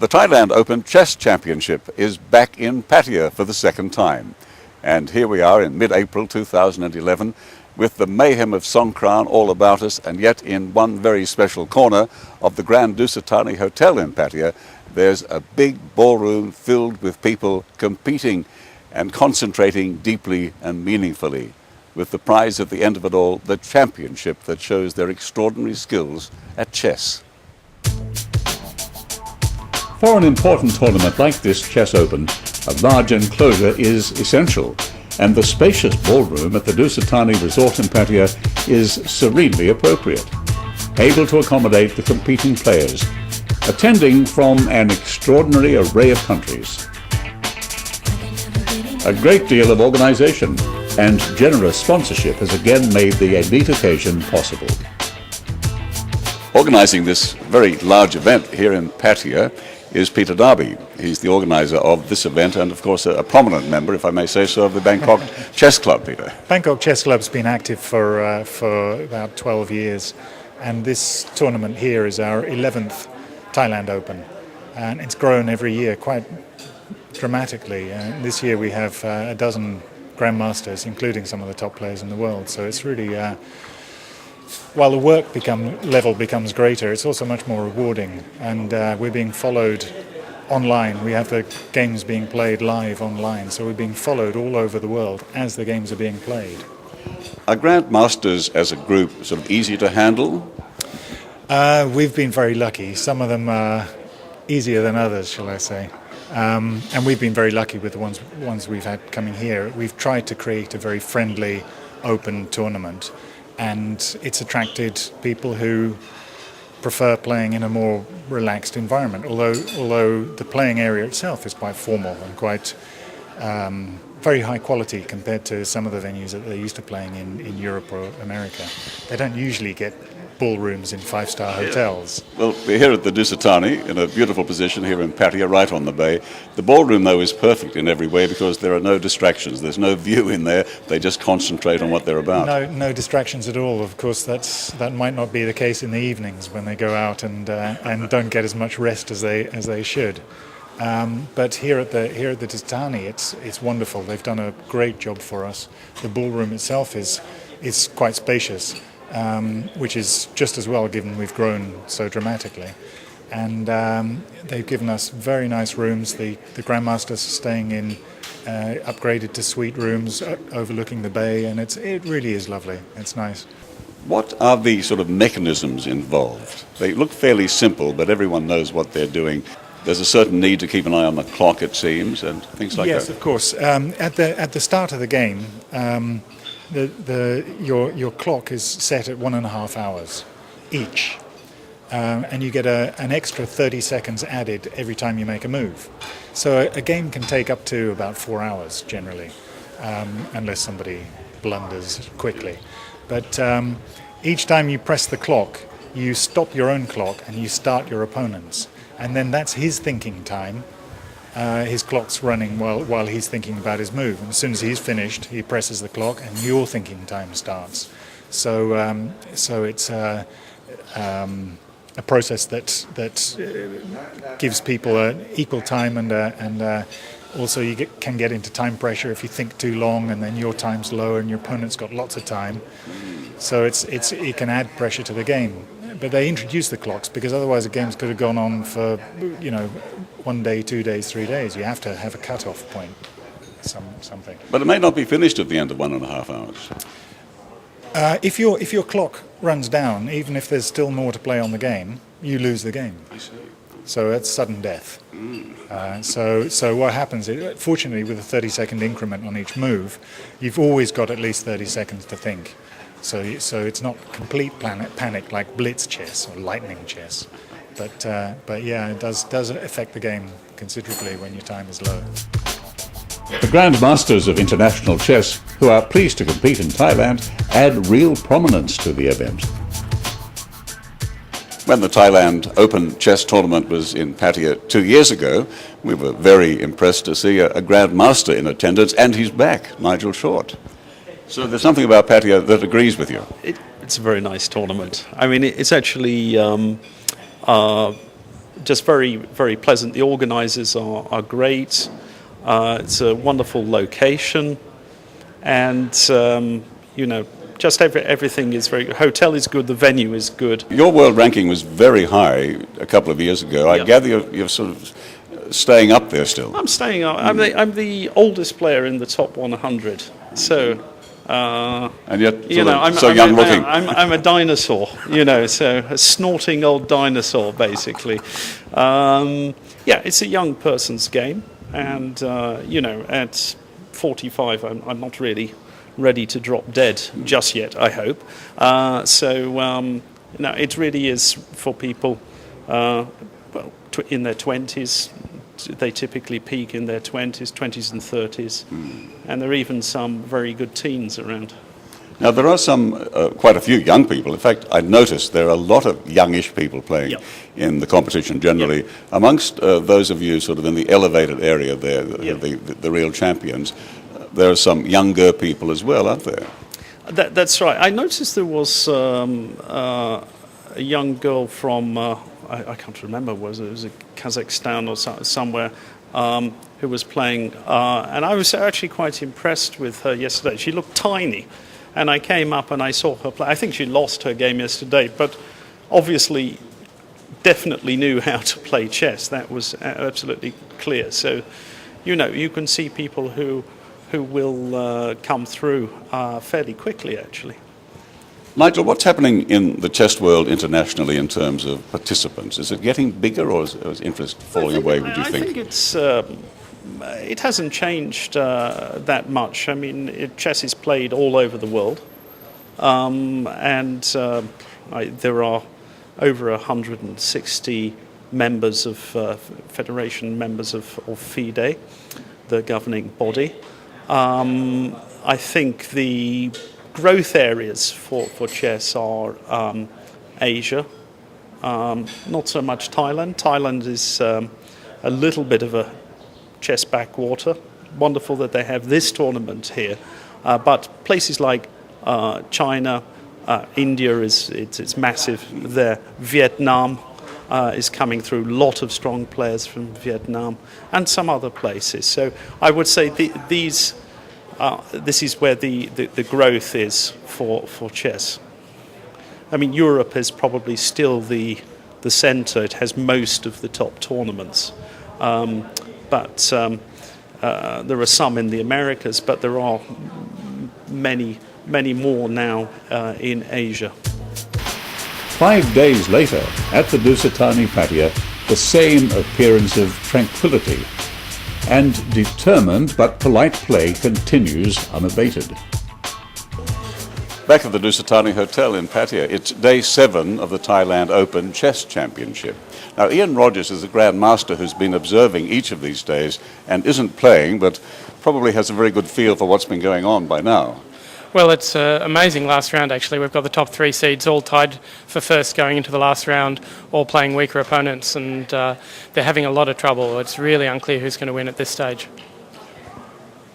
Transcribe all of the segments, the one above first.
The Thailand Open Chess Championship is back in Pattaya for the second time. And here we are in mid-April 2011 with the mayhem of Songkran all about us, and yet in one very special corner of the Grand Dusit Hotel in Pattaya, there's a big ballroom filled with people competing and concentrating deeply and meaningfully, with the prize at the end of it all, the championship that shows their extraordinary skills at chess. For an important tournament like this Chess Open, a large enclosure is essential, and the spacious ballroom at the Dusit Resort in Pattaya is serenely appropriate, able to accommodate the competing players, attending from an extraordinary array of countries. A great deal of organisation and generous sponsorship has again made the elite occasion possible. Organising this very large event here in Pattaya is Peter Darby. He's the organiser of this event and, of course, a prominent member, if I may say so, of the Bangkok Chess Club, Peter. Bangkok Chess Club's been active for about 12 years, and this tournament here is our 11th Thailand Open, and it's grown every year quite dramatically. This year we have a dozen grandmasters, including some of the top players in the world, so it's really while the work level becomes greater, it's also much more rewarding, and we're being followed online. We have the games being played live online, so we're being followed all over the world as the games are being played. Are grandmasters as a group sort of easy to handle? We've been very lucky. Some of them are easier than others, shall I say. And we've been very lucky with the ones we've had coming here. We've tried to create a very friendly, open tournament, and it's attracted people who prefer playing in a more relaxed environment, although the playing area itself is quite formal and quite very high quality compared to some of the venues that they're used to playing in Europe or America. They don't usually get ballrooms in five-star hotels. Well, we're here at the Dusit in a beautiful position here in Pattaya, right on the bay. The ballroom, though, is perfect in every way because there are no distractions. There's no view in there. They just concentrate on what they're about. No distractions at all. Of course, that might not be the case in the evenings when they go out and don't get as much rest as they should. But here at the Dusit, it's wonderful. They've done a great job for us. The ballroom itself is quite spacious, which is just as well given we've grown so dramatically. And they've given us very nice rooms. The grandmasters are staying in upgraded to suite rooms overlooking the bay, and it really is lovely. It's nice. What are the sort of mechanisms involved? They look fairly simple, but everyone knows what they're doing. There's a certain need to keep an eye on the clock, it seems, and things like that. Yes, of course. At the start of the game, your clock is set at 1.5 hours each, and you get an extra 30 seconds added every time you make a move. So a game can take up to about 4 hours generally, unless somebody blunders quickly. But each time you press the clock, you stop your own clock and you start your opponent's. And then that's his thinking time. His clock's running while he's thinking about his move. And as soon as he's finished, he presses the clock and your thinking time starts. So it's a process that gives people equal time, and also you can get into time pressure if you think too long, and then your time's lower and your opponent's got lots of time. So it can add pressure to the game. But they introduced the clocks because otherwise the games could have gone on for 1 day, 2 days, 3 days. You have to have a cut-off point, something. But it may not be finished at the end of 1.5 hours. If your clock runs down, even if there's still more to play on the game, you lose the game. I see. So it's sudden death. So what happens is, fortunately, with a 30-second increment on each move, you've always got at least 30 seconds to think. So it's not complete panic like blitz chess or lightning chess, but yeah, it does affect the game considerably when your time is low. The Grandmasters of International Chess, who are pleased to compete in Thailand, add real prominence to the event. When the Thailand Open Chess Tournament was in Pattaya 2 years ago, we were very impressed to see a Grandmaster in attendance, and he's back, Nigel Short. So there's something about Pattaya that agrees with you. It's a very nice tournament. I mean, it's actually just very, very pleasant. The organisers are great. It's a wonderful location, and just everything is very good. Hotel is good. The venue is good. Your world ranking was very high a couple of years ago. I gather you're sort of staying up there still. I'm staying up. I'm the oldest player in the top 100. So. And yet, I'm young looking. I'm a dinosaur, so a snorting old dinosaur, basically. It's a young person's game, and at 45, I'm not really ready to drop dead just yet, I hope. It really is for people in their 20s. They typically peak in their 20s and 30s, and there are even some very good teens around. Now, there are quite a few young people. In fact, I noticed there are a lot of youngish people playing in the competition generally. Amongst those of you sort of in the elevated area there, the real champions, there are some younger people as well, aren't there? That's right. I noticed there was a young girl from, I can't remember, it was Kazakhstan or somewhere, who was playing, and I was actually quite impressed with her yesterday. She looked tiny, and I came up and I saw her play. I think she lost her game yesterday, but obviously definitely knew how to play chess. That was absolutely clear. So, you can see people who will come through fairly quickly, actually. Nigel, what's happening in the chess world internationally in terms of participants? Is it getting bigger, or is interest falling away, would you think? I think it hasn't changed that much. I mean, chess is played all over the world, and there are over 160 members of Federation members of FIDE, the governing body. I think the growth areas for chess are Asia, not so much Thailand. Thailand is a little bit of a chess backwater. Wonderful that they have this tournament here, but places like China, India it's massive there. Vietnam is coming through. A lot of strong players from Vietnam and some other places. So I would say this is where the growth is for chess. I mean, Europe is probably still the centre. It has most of the top tournaments, but there are some in the Americas, but there are many more now in Asia. 5 days later, at the Dusit Patia, the same appearance of tranquility, and determined but polite play continues unabated. Back at the Dusit Hotel in Pattaya, it's day 7 of the Thailand Open Chess Championship. Now, Ian Rogers is the Grand Master who's been observing each of these days and isn't playing, but probably has a very good feel for what's been going on by now. Well, it's an amazing last round, actually. We've got the top 3 seeds all tied for first going into the last round, all playing weaker opponents, and they're having a lot of trouble. It's really unclear who's going to win at this stage.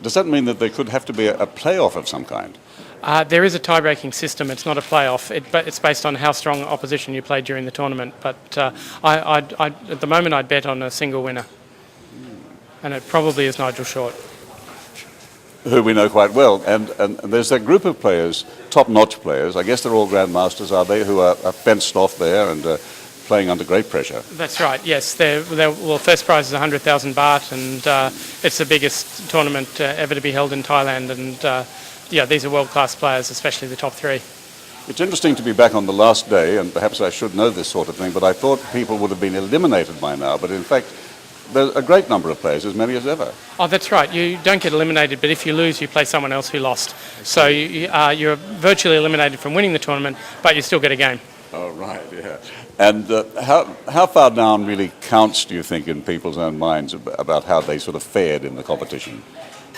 Does that mean that there could have to be a playoff of some kind? There is a tie-breaking system. It's not a playoff. It's based on how strong opposition you played during the tournament. But at the moment, I'd bet on a single winner. And it probably is Nigel Short, who we know quite well, and there's that group of players, top-notch players, I guess they're all grandmasters, are they, who are fenced off there and playing under great pressure? That's right, yes. Well, first prize is 100,000 baht, and it's the biggest tournament ever to be held in Thailand, and these are world-class players, especially the top 3. It's interesting to be back on the last day, and perhaps I should know this sort of thing, but I thought people would have been eliminated by now, but in fact, there's a great number of players, as many as ever. Oh, that's right. You don't get eliminated, but if you lose, you play someone else who lost. So you're virtually eliminated from winning the tournament, but you still get a game. Oh, right, yeah. And how far down really counts, do you think, in people's own minds about how they sort of fared in the competition?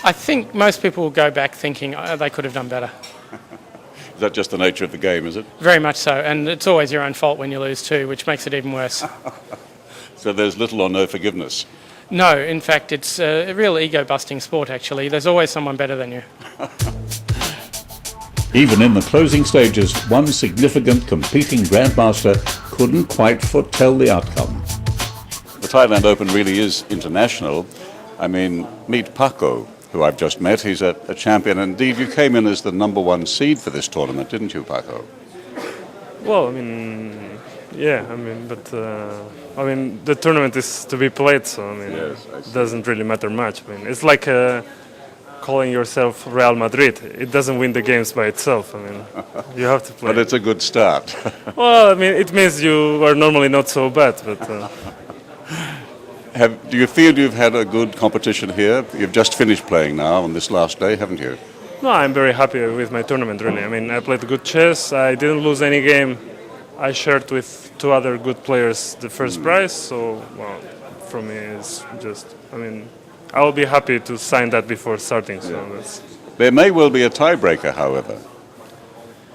I think most people will go back thinking they could have done better. Is that just the nature of the game, is it? Very much so, and it's always your own fault when you lose too, which makes it even worse. So there's little or no forgiveness? No, in fact, it's a real ego-busting sport, actually. There's always someone better than you. Even in the closing stages, one significant competing grandmaster couldn't quite foretell the outcome. Thailand Open really is international. I mean, meet Paco, who I've just met. He's a champion. Indeed, you came in as the #1 seed for this tournament, didn't you, Paco? Well, I mean, yeah, I mean, but I mean, the tournament is to be played, so I mean, it doesn't really matter much. I mean, it's like calling yourself Real Madrid. It doesn't win the games by itself. I mean, you have to play. But it's a good start. Well, I mean, it means you are normally not so bad, but. Do you feel you've had a good competition here? You've just finished playing now on this last day, haven't you? No, I'm very happy with my tournament, really. I mean, I played good chess. I didn't lose any game. I shared with 2 other good players the first prize. So, well, for me, it's just, I mean, I will be happy to sign that before starting. So that's. There may well be a tiebreaker, however.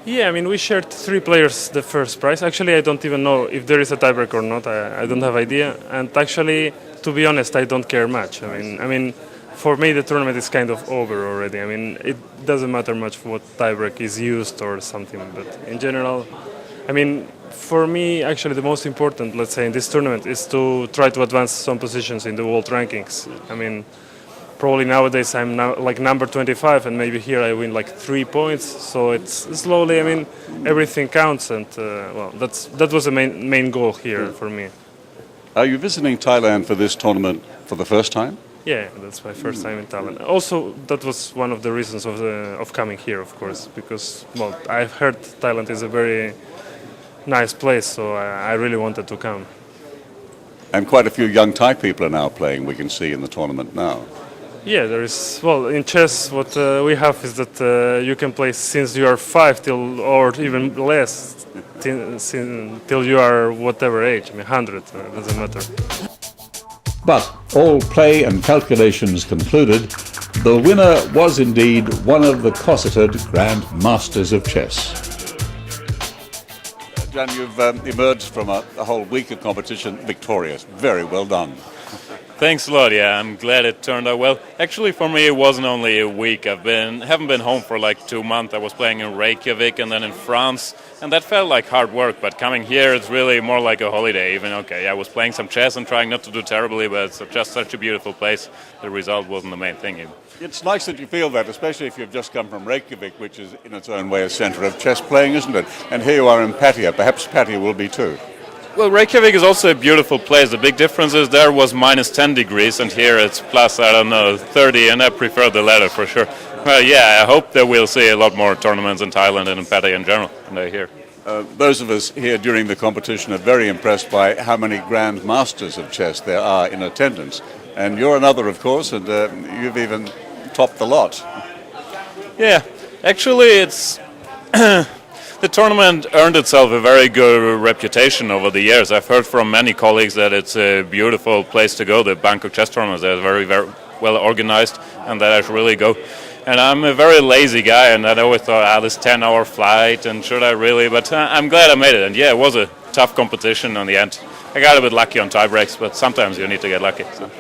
Yeah, I mean, we shared 3 players the first prize. Actually, I don't even know if there is a tiebreaker or not. I don't have idea. And actually, to be honest, I don't care much. I mean, for me, the tournament is kind of over already. I mean, it doesn't matter much what tiebreak is used or something. But in general, I mean, for me, actually, the most important, let's say, in this tournament is to try to advance some positions in the world rankings. I mean, probably nowadays I'm now like number 25, and maybe here I win like 3 points. So it's slowly. I mean, everything counts, and well, that was the main goal here for me. Are you visiting Thailand for this tournament for the first time? Yeah, that's my first time in Thailand. Also, that was one of the reasons of coming here, of course, because well, I've heard Thailand is a very nice place, so I really wanted to come. And quite a few young Thai people are now playing, we can see in the tournament now. Yeah, there is. Well, in chess, what we have is that you can play since you are 5 till, or even less, till you are whatever age. I mean, 100. Doesn't matter. But all play and calculations concluded, the winner was indeed one of the cosseted Grand Masters of chess. Jan, you've emerged from a whole week of competition victorious. Very well done. Thanks a lot. Yeah, I'm glad it turned out well. Actually, for me, it wasn't only a week. Haven't been home for like 2 months. I was playing in Reykjavik and then in France, and that felt like hard work. But coming here, it's really more like a holiday. Even I was playing some chess and trying not to do terribly, but it's just such a beautiful place. The result wasn't the main thing. It's nice that you feel that, especially if you've just come from Reykjavik, which is in its own way a centre of chess playing, isn't it? And here you are in Pattaya. Perhaps Pattaya will be too. Well, Reykjavik is also a beautiful place. The big difference is there was minus 10 degrees, and here it's plus, I don't know, 30, and I prefer the latter for sure. Well, yeah, I hope that we'll see a lot more tournaments in Thailand and in Pattaya in general, and I hear. Those of us here during the competition are very impressed by how many Grand Masters of chess there are in attendance. And you're another, of course, and you've even topped the lot. Yeah, actually it's... The tournament earned itself a very good reputation over the years. I've heard from many colleagues that it's a beautiful place to go. The Bangkok Chess Tournament is very, very well organized, and that I should really go. And I'm a very lazy guy, and I always thought, this 10-hour flight, and should I really? But I'm glad I made it. And yeah, it was a tough competition in the end. I got a bit lucky on tie breaks, but sometimes you need to get lucky. So.